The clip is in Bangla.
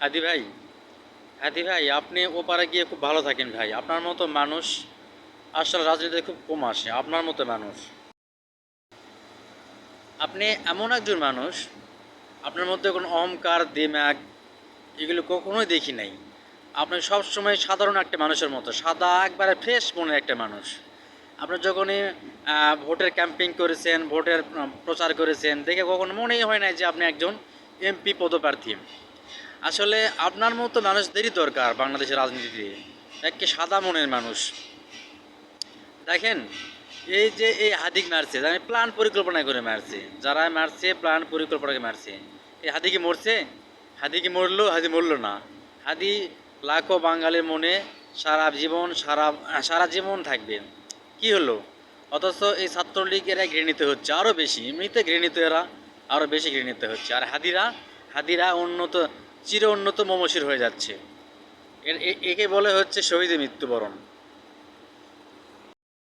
হাদি ভাই, হাদি ভাই, আপনি ওপারে গিয়ে খুব ভালো থাকেন ভাই। আপনার মতো মানুষ আসলে রাজনীতিতে খুব কম আসে। আপনার মতো মানুষ, আপনি এমন একজন মানুষ, আপনার মধ্যে কোনো অহংকার দিমাগ এগুলো কখনোই দেখি নাই। আপনি সবসময় সাধারণ একটা মানুষের মতো, সাদা একবারে ফ্রেশ মনের একটা মানুষ। আপনি যখনই ভোটের ক্যাম্পেইন করেছেন, ভোটের প্রচার করেছেন, দেখে কখনো মনেই হয় নাই যে আপনি একজন এমপি পদপ্রার্থী। আসলে আপনার মতো মানুষদেরই দরকার বাংলাদেশের রাজনীতিতে, একে সাদা মনের মানুষ। দেখেন, এই যে এই হাদিক মারছে, আমি প্ল্যান পরিকল্পনা করে মারছে, যারা মারছে প্ল্যান পরিকল্পনা করে মারছে। এই হাদি কি মরছে? হাদি কি মরলো? হাদি মরলো না। হাদি লাখো বাঙালির মনে সারা জীবন, সারা জীবন থাকবে। কি হলো? অথচ এই ছাত্রলীগ এরা ঘৃণিত হচ্ছে আরও বেশি, এমনিতে ঘৃণিত এরা আরও বেশি ঘৃণিত হচ্ছে। আর হাদিরা, হাদিরা উন্নত, চির উন্নত মমশির হয়ে যাচ্ছে। একে বলে হচ্ছে শহীদে মৃত্যুবরণ।